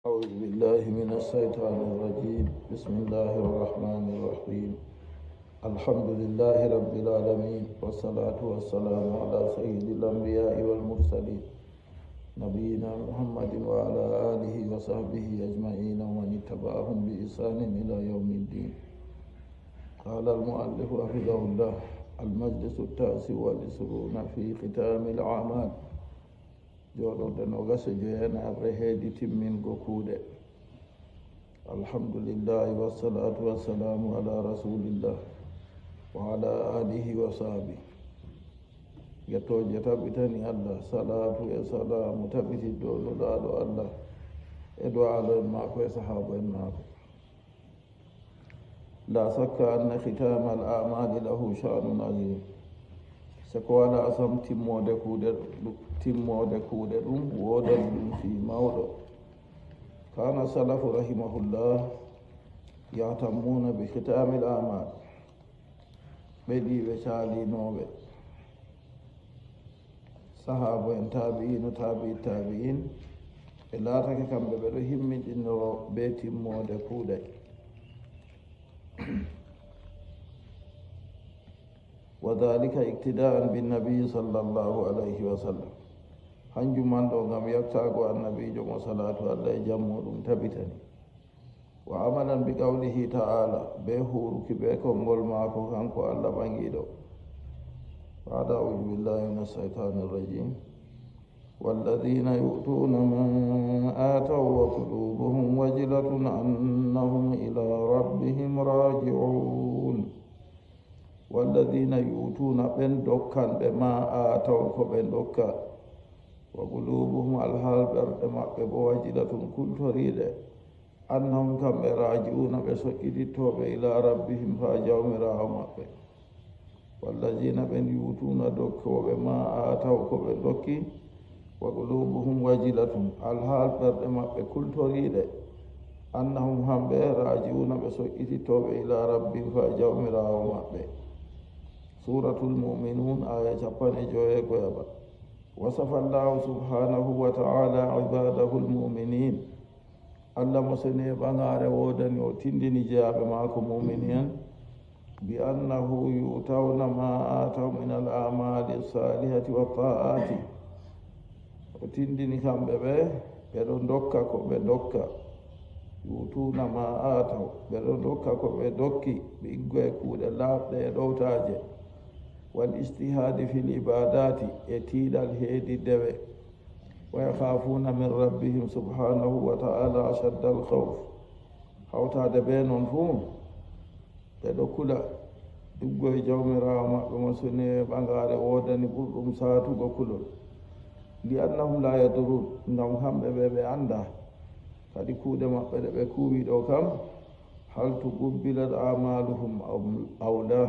أعوذ بالله من الشيطان الرجيم. بسم الله الرحمن الرحيم. الحمد لله رب العالمين، والصلاة والسلام على سيد الأنبياء والمرسلين نبينا محمد وعلى آله وصحبه أجمعين ومن اتبعهم بإحسان إلى يوم الدين. قال المؤلف حفظه الله: المجلس التاسع والعشرون في ختام الأعمال. joɗoɗe no gasa joyanaɓe heedi timmingo kuuɗe. alhamdulillahi wassalatu wassalamu ala rasulillah wa ala alihi wa sahbi. yettoje taɓitani allah, salatu e salamu taɓiti dow nulaɗo allah e dow alo en maako e sahaba en maako. la sakka anna khitama al amali lahu sha'nun azim. seko wala sam timmode kuuɗe ɗum wodan ɗum fi mawɗo. kana salafu rahimahullah yatammuna bi khitamil amal. ɓeɗiɓe caalinoɓe sahaba en tabi'in ɓe laatake kamɓe ɓeɗo himmiɗinoro be timmode kuuɗe. وذلك اقتداء بالنبي صلى الله عليه وسلم. hanjum man ɗo gam yettago annabijo mo salatu allah e jammo ɗum tabitani. wa amalan bi qawlihi ta'ala, be huruki be konngol maako kanko allah ɓangiɗo. ba'da a'udhu billahi minash shaitanir rajim. والذين يؤتون ما آتوا وقلوبهم وجلة أنهم إلى ربهم راجعون. والذين يؤتون بن دكان بما آتوا كبن دكا وقلوبهم الحال بردما بواجلة كل تريد أنهم كم راجعون بسكت توب إلى ربهم فاجوا مراهم. والذين بن يؤتون دكا وبما آتوا كبن دكي وقلوبهم وجلة الحال بردما بكل تريد أنهم هم راجعون بسكت توب إلى ربهم فاجوا مراهم. سورة المؤمنون آية 15. وصف الله سبحانه وتعالى عباده المؤمنين. الله مسني بانغار ودن يوتندني جاب معكم مؤمنين بأنه يؤتون ما آتوا من الأعمال الصالحة والطاعات. وتندني كم ببه بدون دوكا كوبه دوكا يؤتون ما آتوا بدون دوكا كوبه دوكي بيجوا كود الله دوتاجه. والاجتهاد في العبادات يتيد الهيد الدوي. ويخافون من ربهم سبحانه وتعالى أشد الخوف. حوتا دبين فوم تدكلا دقوا جومرا ومسني بانغار ودني بردم ساتو بكلل لأنهم لا يدرون نعم هم بعنده kadi kuuɗe maɓɓe ɗe ɓe kuwi ɗo kam hal tuqubbilat a'maluhum aw la.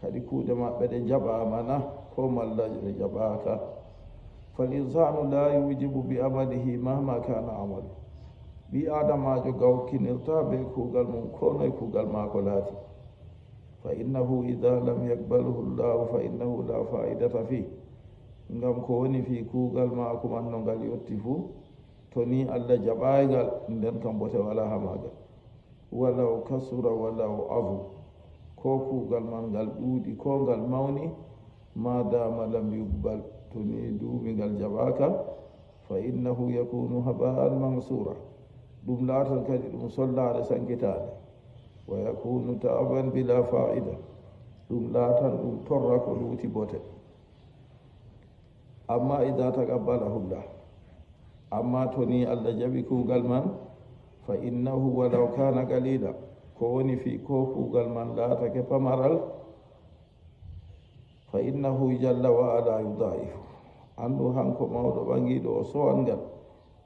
kadi kuuɗe maɓɓe ɗe jaɓama na ko malla ɗe jaɓaka. fal insanu la yujibu bi amalihi mahma kana amalu. ɓi adamajo gawkinirta be kuugal mum ko noye kuugal maako laati. fa innahu ida lam yakbaluhu llahu fa innahu la fa'idata fi. ngam ko woni fi kuugal maako man no ngal yotti fuu, to ni allah jaɓaygal nden kam bote wala hamagal. walaw kasura walaw afu. ko kuugal man ngal ɗuuɗi ko ngal mawni, ma dama lam yubbal, to ni duumi ngal jaɓaka, fa innahu yakunu haba'an mansura. ɗum laatan kadi ɗum sollare sankitade. wa yakunu ta'aban bila fa'ida. ɗum laatan ɗum torra ko luuti bote. amma ida taqabbalahu llah, amma to ni allah jaɓi kuugal man, fa innahu walaw kana qalila, ko woni fi ko kuugal man laatake pamaral, fa innahu jalla wa ala yudaifu. andu hanko mawɗo ɓangiɗo o sowan ngal.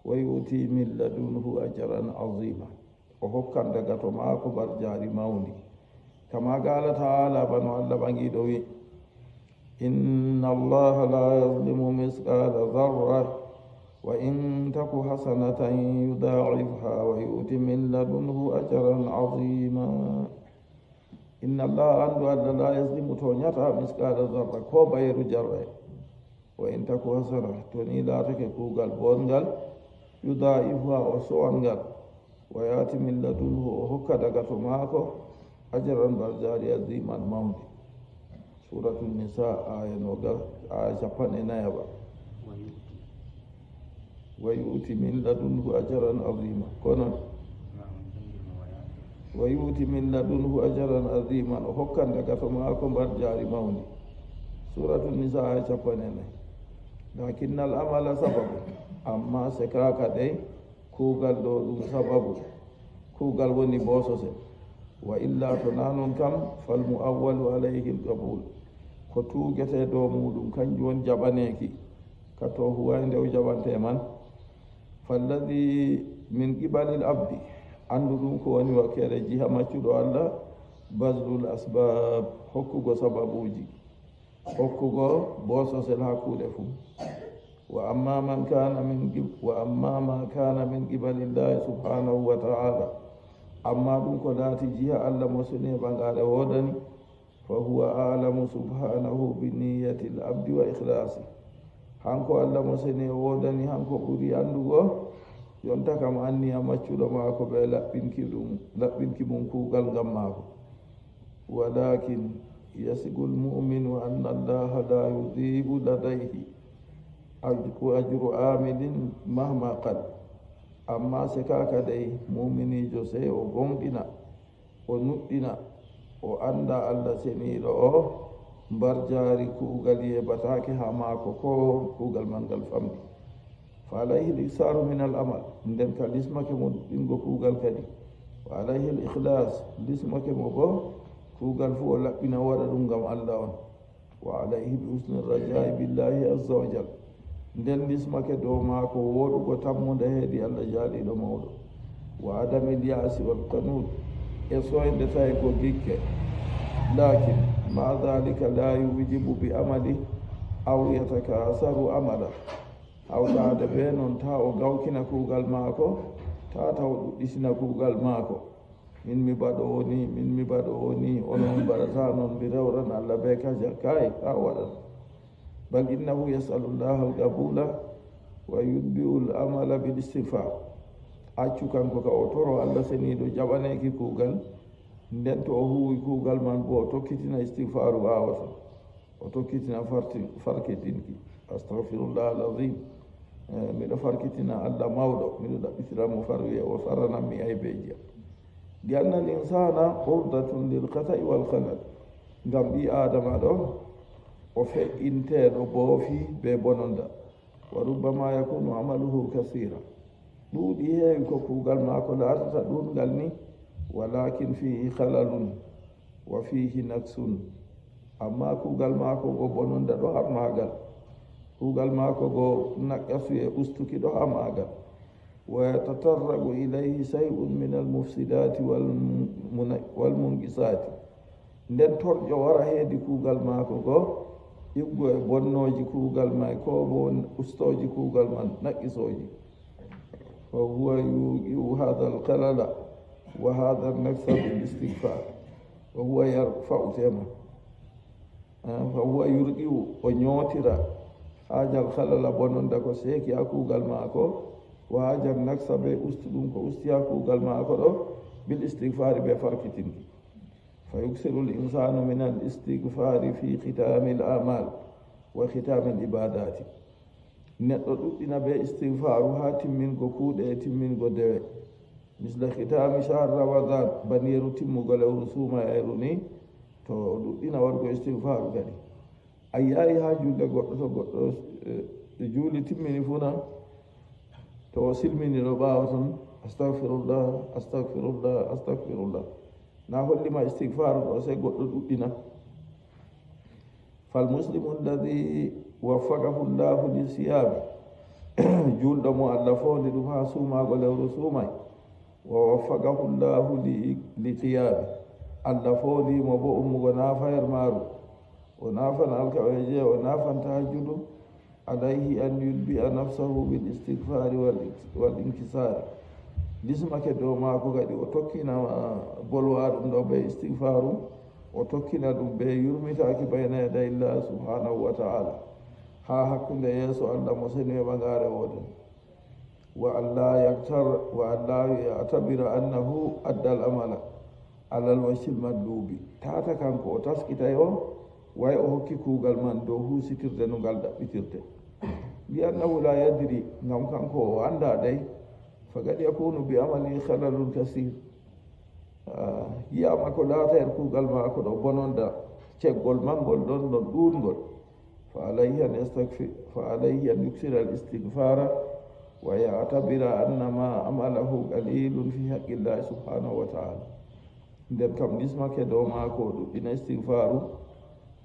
wa yuti min ladunhu ajran azima. o hokkan daga to maako bar jaari mawndi. kama qala ta'ala, bano allah ɓangiɗo wi: inna allaha la yazlimu misqala dharra wa in taku hasanatan yuda'ifha wa yu'ti min ladunhu ajran azima. inna allaha andu allah la yazlimu to ñata misqala dharra ko bayru jarre. wa in taku hasana to ni laatake kuugal bongal yudaifuha o sowan ngal wa yati min ladunhu o hokka daga to maako ajaran barjari aziman mawde. Suratu Nisa aya nogas aya 4 wa yu'ti min ladunhu ajaran azima kono wa yu'ti min ladunhu ajaran aziman o hokkan daga to maako barjari mawde. Suratu Nisa aya 4 lakinnal amala sababu amma se kaka dey kuugal ɗo ɗum sababu kuugal woni boosose wa illa to nanon kam fal muawwalu alayhi lqabul ko tuugete dow muɗum kanjum woni jaɓaneki ka to huway ndew jaɓante man falladi min qibalil abdi andu ɗum ko woni wakkere jiha maccuɗo Allah baslul asbab hokkugo sababuji hokkugo boososel ha kuuɗe fuu wa amma ma kana min qibalillahi subhanahu wa ta'ala amma ɗum ko laati jiha Allah mo soni ɓangare wodani fa huwa a'lamu subhanahu bi niyyati l abdi wa ikhlasi hanko Allah mo soni wodani hanko ɓuri andugo jonta kam anniya maccuɗo maako ɓe laɓɓinki mum kuugal ngam maako walakin yasigu lmuminu anna allaha la yudibu ladayhi ajru amilin mahma qal amma se kaka dey muminijo sey o gonɗina o nuɗɗina o anda Allah seniɗo o mbar jaari kuugal yebatake ha maako ko kuugal man ngal famɗi fa alayhi l iksaru min al amal nden ka lismake mo ɗingo kuugal kadi wa alayhi l ihlas lismake mo bo kuugal fu o laɓɓina waɗa ɗum ngam Allah on wa alayhi bi husni rajai billahi azza wa jal nden lismake dow maako woɗugo tammude heedi Allah jaaliɗo mawɗo wa adamil yaasi wal qanut e soyde tawi ko gikke lakin ma dhalika la yujibu bi amali aw yatakasaru amala hawtade ɓe noon ta o gawkina kuugal maako ta taw ɗuɗɗitina kuugal maako min mi baɗowo ni onon mbaɗata noon mi rewran Allah ɓe kaja kay ha waɗan bal innahu yasalu llaha alqabula wa yudbi'u l-amala bil istighfar accu kanko ka o toro Allah seniɗo jaɓaneki kuugal nden to o huwi kuugal man bo o tokkitina istighfaru wawata o tokkitina farkitinki astaghfirullah alazim miɗo farkitina Allah mawɗo miɗo ɗaɓɓitiramo farwi o faranammi aybeji li anna al insana urdatun lil khata'i wal khalal ngam ɓi adama ɗo o feƴƴinteɗo boofi be bononda wa rubbama yakunu amaluhu kasira ɗuuɗi heewi ko kuugal maako laatata ɗuɗngal ni walakin fihi halalun wa fihi naksun amma kuugal maako go bononda ɗo ha maagal kuugal maako go naqqasu e ustuki ɗo ha maagal wa yatatarragu ilayhi shay'un min almufsidati walmunqisati nden torƴo wara heedi kuugal maako go iggo e bonnoji kuugal may ko bo ustoji kuugal man naqqisoji fa huwa yuqiu hada alkalala wa hada alnaksa bil istighfar fa huwa yarfa'u tema fa huwa yurqiu o ñootira haajal halala bononda ko seeki ha kuugal maako wa haajal naksa ɓe ustu ɗum ko usti ha kuugal maako ɗo bil istighfari ɓe farkitinki fa yuksiru l insanu min al istighfari fi khitami l amal wa khitami l ibadati neɗɗo ɗuɗɗina ɓe istighfaru ha timmingo kuuɗe e timmingo dewe misla khitami shahr ramadan baniyeru timmugo lewru suumayru ni to ɗuɗɗina waɗgo istighfaru kadi a yahi ha julde goɗɗo to goɗɗo juuli timmini funa to o silmini ɗo ɓaawa ton astahfirullah na hollima istighfaru ɗo sey goɗɗo ɗuɗɗina fal muslimu alladi waffaqahu llahu li siyami julɗo mo Allah fondi ɗum ha suumago lewru suumay wa waffaqahu llahu li qiyami Allah fondimo bo ummugo nafayar maaru o nafan alkaweje o nafan tahajjudu alayhi an yulbi'a nafsahu bil istighfari wal inkisari lismake dow maako kadi o tokkina bolwa ɗum ɗo ɓe istighfaru o tokkina ɗum ɓe yurmitaki bayna yaday llah subhanahu wa ta'ala ha hakkunde yeeso Allah mo seni e ɓangare woden وأن لا يعتبر أنه أدى الأمل على الوجه المطلوب تاتا كانكو تسكتا يوم way o hokki kuugal man dow husitirde no ngal ɗaɓɓitirte li'annahu la yadri ngam kanko o annda dey fagad yakunu bi amali halalun kasir yiyama ko laata en kuugal maako ɗo bononda ceggol mangol ɗon ɗon ɗuɗgol fa alayhi an yuksira al istigfara wa ya'tabira annama amalahu qalilun fi haqqillahi subhanahu wa ta'ala nden kam nismake dow maako o ɗuɗɗina istigfaru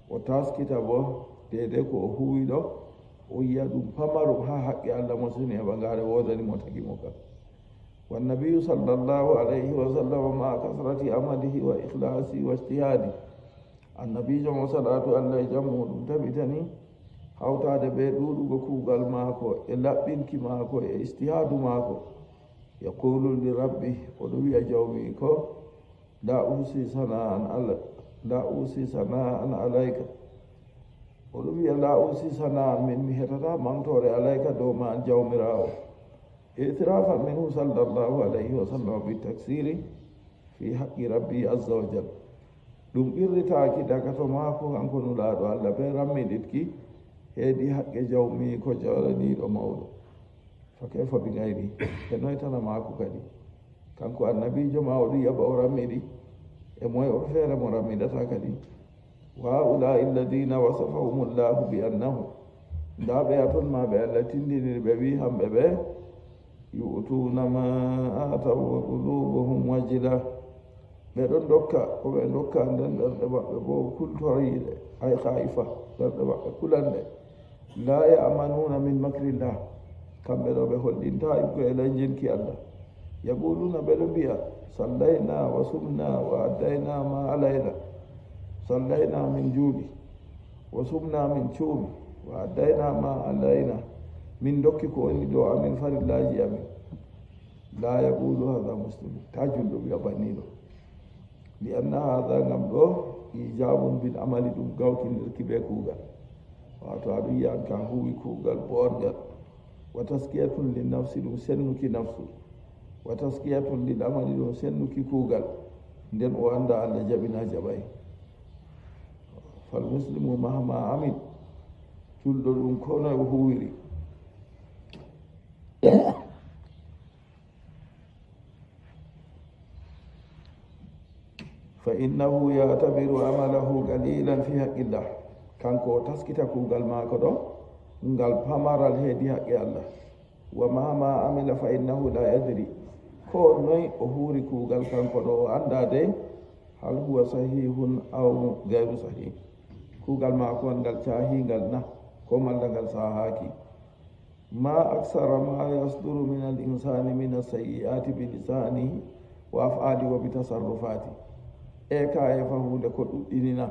o taskita bo dede ko o huwi ɗo o yiya ɗum pamarum ha haqqi allah mo sini e ɓangare wodani mo tagi mo kam wannabiyu sallllahu alayhi wa sallam ma kasrati amalihi wa ikhlasi wa ijtihadi annabijo mo salatu allah e jam muɗum tabitani hawtade ɓe ɗuɗugo kuugal maako e laɓɓinki maako e ijtihadu maako yaqulu li rabbi oɗo wiya jawmi ko la usi sana'an alayka oɗo wiya la usi sana'an min mi hetata mantore alayka dow ma jawmirawo itirafan minhu sallllahu alayhi wa sallam bitaksiri fi haqqi rabbi azza wa jal ɗum ɓirritaki daga to maako kanko nulaɗo allah ɓe rammiɗitki heedi haqqe jawmi ko jalaniɗo mawɗo fa kayfa bi gayri e noytana maako kadi kanko annabijo ma oɗo yaɓa o rammiɗi e moye o feere mo rammiɗata kadi wa haulai alladina wasafahum llahu bi annahu nda ɓe a toon ma ɓe allah tindiniri ɓe wi hamɓe ɓe yu'tuna ma ataw wa qulubuhum wajila ɓe ɗon dokka ko ɓe dokka nden ɓerɗe maɓɓe bo kultoriɗe ay haifa ɓerɗe maɓɓe kulanɗe la yamanuna min makrillah kamɓe ɗo ɓe holɗinta ibgo e leñjinki allah yaquluna ɓeɗo mbiya sallayna wa sumna wa addayna ma alayna sallayna min juuɗi wa sumna min cuumi wa addayna ma alayna min dokki ko woni ɗo amin farillaji amin la yaqulu hada muslim ta julɗo wiya banniɗo li anna hada ngam ɗo ijabun bil amali ɗum gawtinirki ɓe kuugal wato aɗum yiyan ka huwi kuugal bongal wa taskiyatun li nafsi ɗum sennuki nafsu wa taskiyatun lil amali ɗum sennuki kuugal nden o anda allah jaɓina jaɓay fal muslimu mahama amin julɗo ɗum kono e huwiri fa innahu yatabiru amalahu qalilan fi haqqillah kanko o taskita kuugal maako ɗo ngal pamaral heedi haqqe allah wa mahama amila fa innahu la yadri ko noy o huuri kuugal kanko ɗo o annda de hal huwa sahihun aw gayru sahih kuugal maako ngal caahingal na ko malla ngal sahaaki ma aksara ma yasduru min al insani min asayyiati bi lisanihi wa af'ali wa bi tasarrufati e ka e fa hunde ko ɗuɗɗinina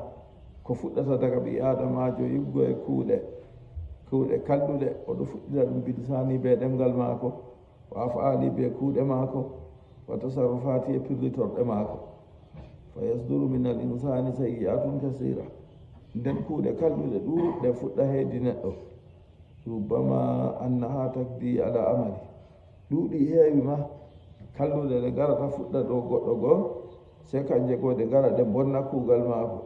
ko fuɗɗata daga ɓi adamajo yiggo e kuuɗe kalluɗe oɗo fuɗɗira ɗum bi lisani be ɗemgal maako wa af'ali be kuuɗe maako wa tasarrufati e pirlitorɗe maako fa yasduru min al insani sayyi'atun kasira nden kuuɗe kalluɗe ɗuɗɗe fuɗɗa heedi neɗɗo rubbama annaha takdi ala amali ɗuuɗi heewi ma kalluɗe ɗe garata fuɗɗa ɗo goɗɗo goo se kanje goo ɗe gara ɗe bonna kuugal maako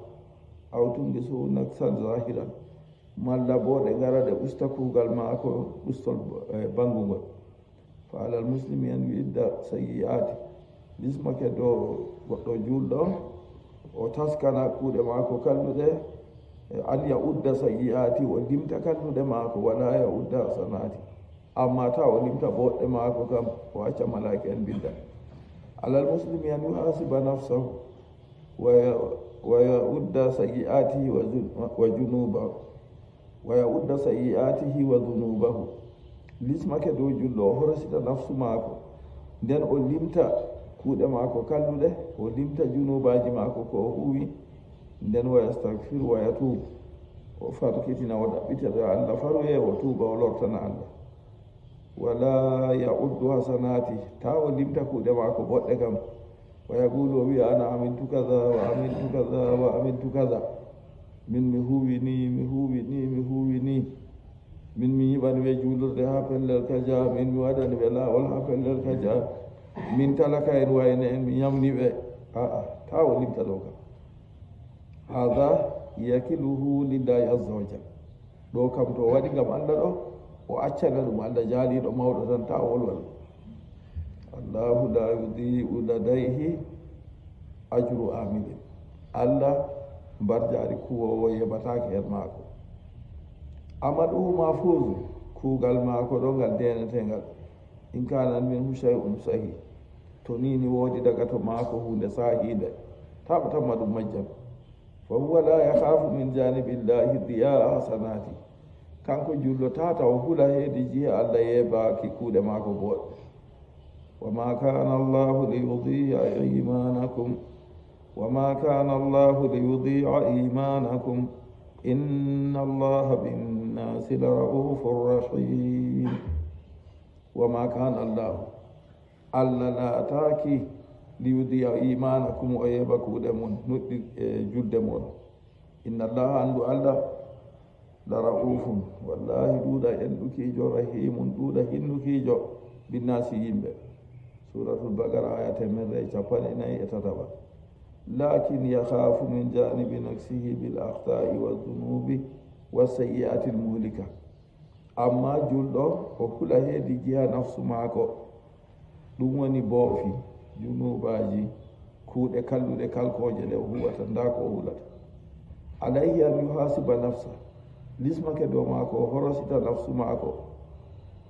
awtungi su naksan zahiran malla bo ɗe gara ɗe usta kuugal maako ustol bangugol fa alal muslimi an yu'idda sayyi'ati lismake dow goɗɗo julɗo o taskana kuuɗe maako kalluɗe an ya udda sayyi'ati o limta kalluɗe maako wala ya udda hasanati amma ta o limta boɗɗe maako kam o acca malaka en binda alal muslimi an yuhasiba nafsahu wa ya udda sayyi'atihi wa junubahu wa ya udda sayyi'atihi wa dunubahu lismake dow julɗo o horosita nafsu maako nden o limta kuuɗe maako kalluɗe o limta junubaji maako ko o huwi nden wa yastagfir wa yatubu o farkitina o ɗaɓɓitata allah faruye o tuuba o lortana allah wala yauddu hasanati ta o limta kuuɗe maako boɗɗe kam wa yaqulu o wiya ana amintu kaza wa amintu kaza wa amintu kaza min mi huwi ni min mi yiɓani ɓe juulurde ha pellel kaja min mi waɗani ɓe laawol ha pellel kaja min talaka en wayne en mi ñamni ɓe aa ta o limta ɗo kam hada yakiluhu lillahi azza wa jal ɗo kam to waɗi gam allah ɗo o accana ɗum allah jaaliɗo mawɗo tan ta wolwal allahu la yudiu ladayhi ajru amilin allah mbarjaari kuwowo yeɓatake hen maako amaɗuhu mahfuzu kuugal maako ɗo ngal denetengal in kanan min shay'un sahi to nini woodi daga to maako hunde sahiinde taɓa tamma ɗum majjam fa huwa la yakhafu min janibillahi diya hasanati kanko jullo tata o hula heedi jiha allah yeebaaki kuuɗe maako boɗɗe wa ma kana allahu liyudi'a imanakum وما كان الله ليضيع إيمانكم إن الله بالناس لرؤوف رحيم وما كان الله ألا لا تاكي ليضيع إيمانكم ويبكوا دمون جد دمون إن الله عنده الله لرؤوف والله دودا يندكي جو رحيم دودا يندكي جو بالناس يمبه سورة البقرة آية من رأي شابان إنه يتتبع لكن يخاف من جانب نفسه بالأخطاء والذنوب والسيئات المهلكة أما جلده وكل هذه جهة نفس معك دوني بوفي جنوباجي كود كالو كالكو جله هو تنداكو ولد عليه أن يحاسب نفسه لسمك دو معكو هرسيت نفس معكو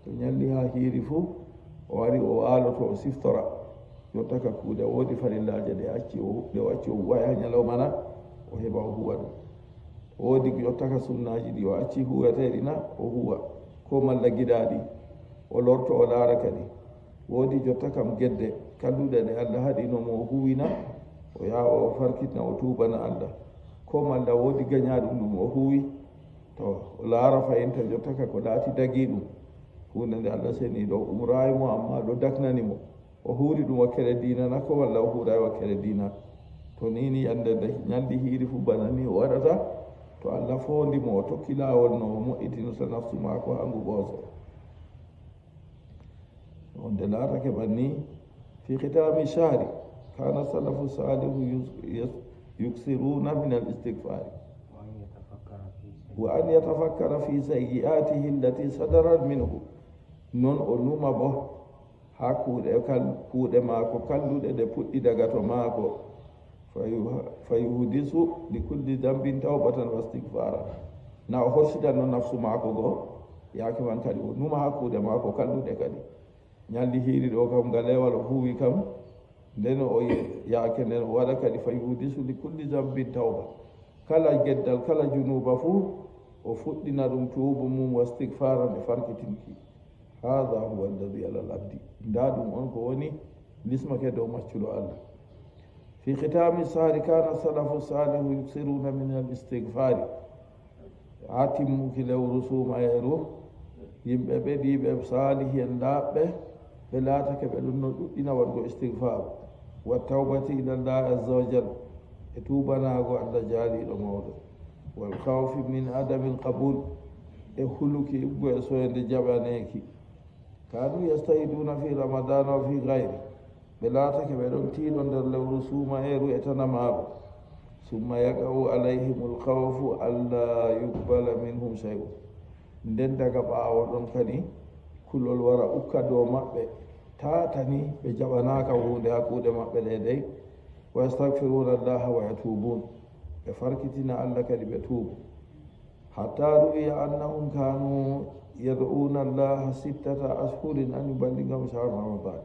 تنيلها هيرفو واري وآلتو سفترا yottaka kuuɗe woodi farillaje ɗe acci o waya ñalawmana o heɓa o huwa ɗum woodi yottaka sunnaji ɗi o acci huwateɗi na o huwa ko malla giɗaɗi o lorto o laara kadi woodi jotta kam gedde kalluɗe ɗe allah haɗinomo o huwina o yawa o farkitna o tubana allah ko malla woodi gañaɗum ɗum o huwi to o laara fayinta jottaka ko laati dagi ɗum hunde nde allah seni ɗo umrayimo amma ɗo daknanimo o huuri ɗum wakkere dina na ko walla o huuray wakkere dina to nini yande nde ñalli hiiri fu bana ni o waɗata to allah fondimo o tokki laawol no o moƴƴitinosa nafsu maako hangu ɓooso on nde laatake ɓanni fi hitami shahri kana salafu salihu yuksiruna min al istigfari wa an yatafakkara fi sayyi'atihi allati sadarat minhu non o numa bo ha kuuɗe maako kalluɗe ɗe puɗɗi daga to maako fa yuhdisu li kulli dambin tawbatan wa istigfara na o horsitanno nafsu maako goo yaake man kadi o numa ha kuuɗe maako kalluɗe kadi ñalli hiiri ɗo kam ngalewal o huwi kam nden o yaake nden o waɗa kadi fa yuhdisu li kulli dambin tawba kala geddal kala junuba fuu o fuɗɗina ɗum tuubu mum wa istigfaran e farkitinki hada huwa alladi ala l abdi nda ɗum on ko woni lismake dow maccuɗo allah fi hitami sahri kana salafu salihu yuksiruna min al istigfari ha timmuki lewru suumayeru yimɓe ɓeɗiɓe salihi en laaɓɓe ɓe laatake ɓe ɗum no ɗuɗɗina waɗgo istigfar wa tawbati ila llah azza wa jal e tubanago allah jaaliɗo mawɗo wal khawfi min adami l qabul e huluki iggo e soyde jaɓaneki kanu yastahiduna fi ramadana wa fi gayri ɓe laatake ɓe ɗon tiiɗo nder lewru suumayeru e tanamaɓe summa yaqa'u alayhim lkhawfu alla yuqbala minhum shay'un nden daga ɓaawo ɗon kadi kulol wara ukka dow maɓɓe tatani ɓe jaɓanaka hunde ha kuuɗe maɓɓe ɗe dey wa yastagfiruna allaha wa yatubun ɓe farkitina allah kadi ɓe tuubu hatta ruwiya annahum kanu yad'una allaha sittata ashhurin an yuballigahum shahr ramadan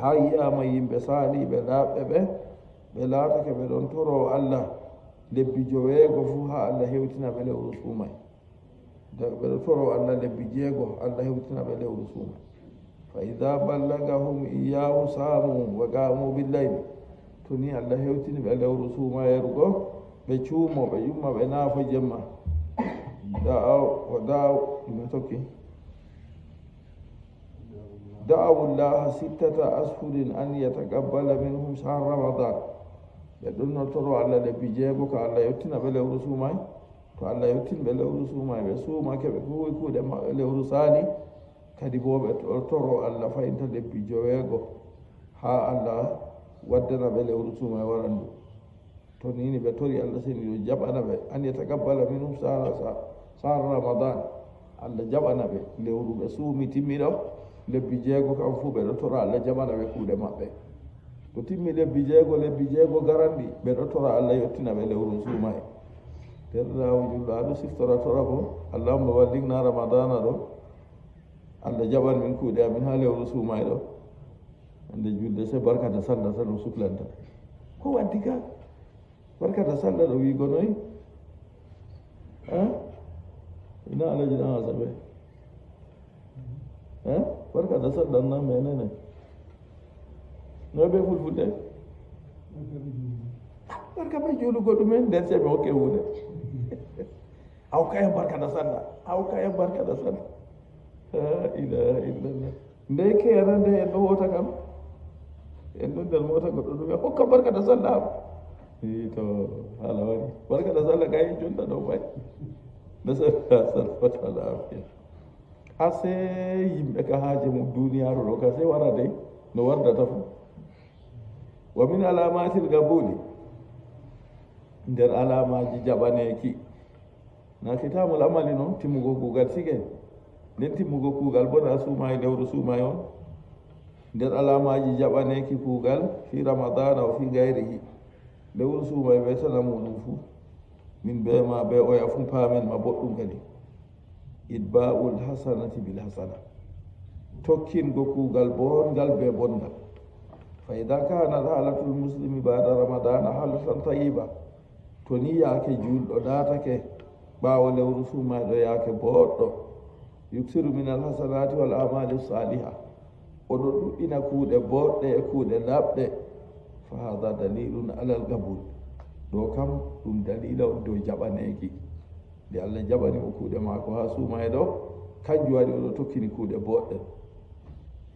ha yiyama yimɓe saaliɓe laaɓɓe ɓe laatake ɓe ɗon toro allah lebbi joweego fuu ha allah hewtina ɓe lewru suumay ɓeɗo toro allah lebbi jeego allah hewtina ɓe lewru suumay fa ida ballagahum iyahu saamu wa qamu billayli to ni allah hewtini ɓe lewru suumayeru go ɓe cuumo ɓe yumma ɓe naafo jemma da'awu llaha sittata ashhurin an yataqabbala minhum shahr ramadan ɓe ɗum no toro allah lebbi jeego ko allah yettina ɓe lewru suumay to Allah yettinɓe lewru suuma ɓe suumake ɓe huwi kuuɗe maɓɓe lewru saali kadi bo ɓe toro Allah fayinta lebbi joweego ha Allah waddana ɓe lewru suuma waran ndu to nini ɓe tori Allah seni yo jaɓana ɓe an yatakabbala minhum sahra ramadan Allah jaɓana ɓe lewru ɓe suumi timmiɗo lebbi jeego kam fuu ɓeɗo tora Allah jaɓana ɓe kuuɗe maɓɓe to timmi lebbi jeego garanɗi ɓeɗo tora Allah yettina ɓe lewru suuma e terɗawo julɗo aɗo siftora tora bo allahumma walligna ramadana ɗo Allah jaɓan min kuuɗe amin ha lewru suuma e ɗo ande julde se barkata sallah tan o suklanta ko waddi ka barkata sallah ɗo wigonoyi ina alaji ɗan asaɓe barkata sallah na menene no ɓe fulfulde barka ɓe juulugo ɗumen nden se ɓe hokke hunde aw kayen barkata sallah aw kayen barkata sallah la ilaha illallah nde keyana nde en ɗo wota kam en ɗon nder mota goɗɗo ɗume hokka barkata sallah am to haala waɗi barkata sallah kay jonta ɗo ɓay nasallah salfata al afiya ha se yimɓe ka haaje mum duniyaru ɗo ka se wara dey no wardata fo wa min alamatil gabuli nder alamaji jaɓaneki na kitamul amali noon timmugo kuugal sige nden timmugo kuugal bona suuma e lewru suuma e on nder alamaji jaɓaneki kuugal fi ramadana o fi gayrihi lewru suuma e wetana muɗum fuu min be ma be oya fuu paamen ma boɗɗum kadi idba'ul hasanati bil hasana tokkingo kuugal bongal be bongal fa ida kanat halatul muslimi bada ramadana halatan tayiba to ni yaake julɗo datake ɓaawo lewru suuma ɗo yaake boɗɗo yuksiru min al hasanati wal amali saliha oɗo ɗuɗɗina kuuɗe boɗɗe e kuuɗe laɓɗe fa hada dalilun alal qabul ɗo kam ɗum dalila on dow jaɓaneki nde Allah jaɓani o kuuɗe maako ha suuma e ɗo kanjum waɗi oɗo tokkini kuuɗe boɗɗe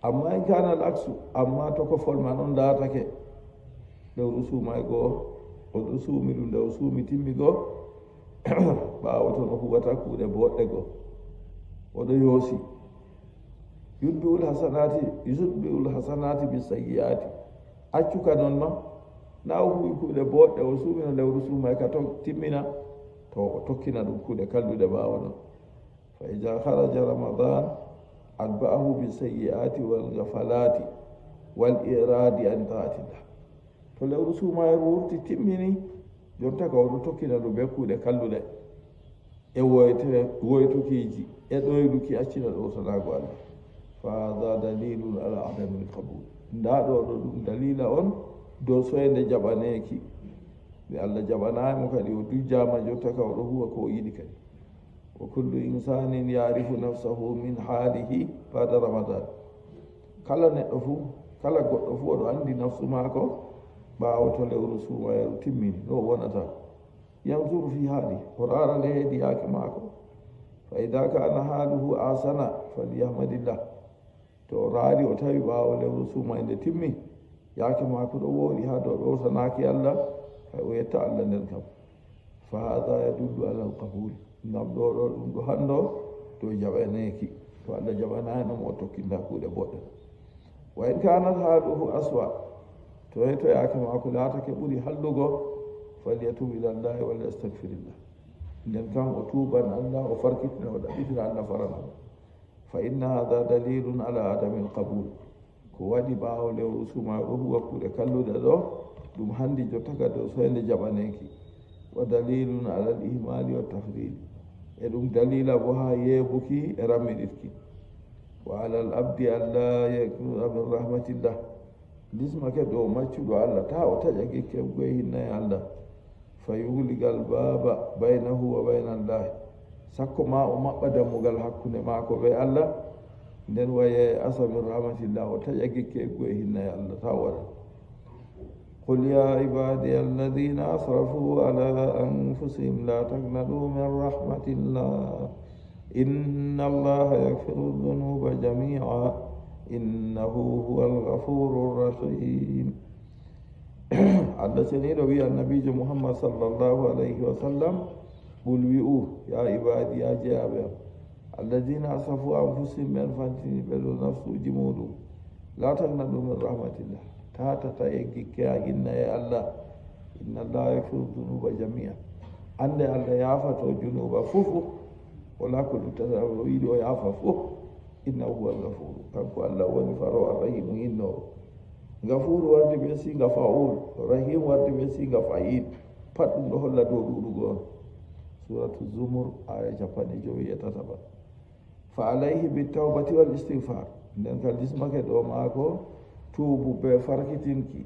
amma en kanal aksu amma to ko folman on laatake lewru suuma e goo oɗo suumi ɗum nde o suumi timmi goo ɓaawo toon o huwata kuuɗe boɗɗe goo oɗo yoosi yutbiul hasanati bi sayyiati accuka noon ma na o huwi kuuɗe boɗɗe o suumino lewru suuma e ka timmina to o tokkina ɗum kuuɗe kalluɗe ɓaawo noon fa ida haraja ramadan adba'ahu bi sayyiati wal gafalati wal iradi an taatillah to lewru suuma e wurti timmini jonta ka oɗo tokkina ɗum be kuuɗe kalluɗe e woytukiji e ɗoyluki accina ɗo sonago Allah fa hada dalilun ala adamil qabul nda ɗo ɗo ɗum dalila on dow soyde jaɓaneki nde Allah jaɓanayimo kadi o dujjama jotta ka oɗo huwa ko yiɗi kadi wa kullu insanin yarifu nafsahu min halihi bada ramadan kala neɗɗo fuu kala goɗɗo fuu oɗo andi nafsu maako ɓaawo to lewru suumayeru timmini ɗo wonata yanzuru fi haali o raarale heedi yaake maako fa ida kana haaluhu asana falyahmadillah to o raari o tawi ɓaawo lewru suuma nde timmi yaake maako ɗo wooɗi ha dow ɗo sanaki Allah hay o yetta Allah nden kam fa hada yadullu ala alqabul ngam ɗo ɗo ɗum ɗo hanndo dow jaɓaneki to Allah jaɓanaynomo o tokkinta kuuɗe boɗɗe wa in kanat haaluhu aswa to yaake maako laatake ɓuri hallugo falyatub ila llahi walla yastagfirillah nden kam o tuuban Allah o farkitina o ɗaɓɓitina Allah faranamo fa inna hada dalilun ala adami alqabul ko waɗi ɓaawo lewru suuma ɗo huwa kuuɗe kalluɗe ɗo ɗum hanndi jottaka dow soyde jaɓaneki wa dalilun ala al ihmali wa tafridi e ɗum dalila bo ha yeebuki e rammiɗitki wa ala al abdi alla yakuna min rahmatillah lismake ɗo maccuɗo Allah ta o taƴa gekke goye hinnaye Allah fa yuhligal baba baynahu wa bayna allahi sakko ma o maɓɓa dammugal hakkunde maako be Allah nden waye asa min rahmatillah o taƴa gekke goye hinnaye Allah ta waɗa قل يا عبادي الذين أسرفوا على أنفسهم لا تقنطوا من رحمة الله إن الله يغفر الذنوب جميعا إنه هو الغفور الرحيم الله سنيد ويا النبي محمد صلى الله عليه وسلم قل ويؤوه يا عبادي يا جابر الذين أسرفوا أنفسهم من فانتني بلو نفسه جمودو لا تقنطوا من رحمة الله تاتا يجيك إن يا الله إن الله يغفر الذنوب جميعا أن الله يعفو الذنوب فوفو ولا كل تساويد ويعفو فوف إنه هو الغفور كم الله ونفر الرحيم إنه غفور ورد بيسي غفاول رحيم ورد بيسي غفايل فاتن له لا دو سورة الزمر آية جبان جوية تتبع فعليه بالتوبة والاستغفار لأن كالجسمك دوماكو توبوا بفركتينكي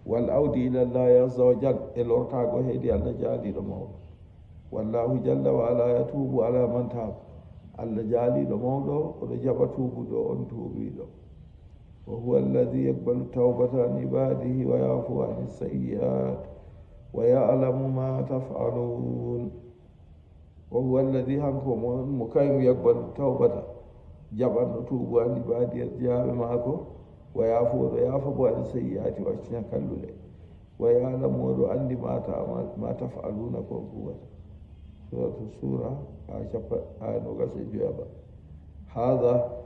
والعود إلى الله عز وجل الأرتاق هيدي الله جالي رمو والله جل وعلا يتوب على من تاب الله جالي رمو ورجب توبوا دو أن توبي دو وهو الذي يقبل التوبة عن عباده ويعفو عن السيئات ويعلم ما تفعلون وهو الذي هنكم مكايم يقبل التوبة جبن توب عن عباده الجاب معكم ويعفو عن السيئات واشتنا كالله ويعلم أن ما تفعلون قوة سورة السورة آية نقص الجواب هذا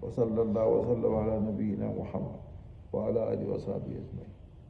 وصلى الله وسلم على نبينا محمد وعلى آله وصحبه أجمعين.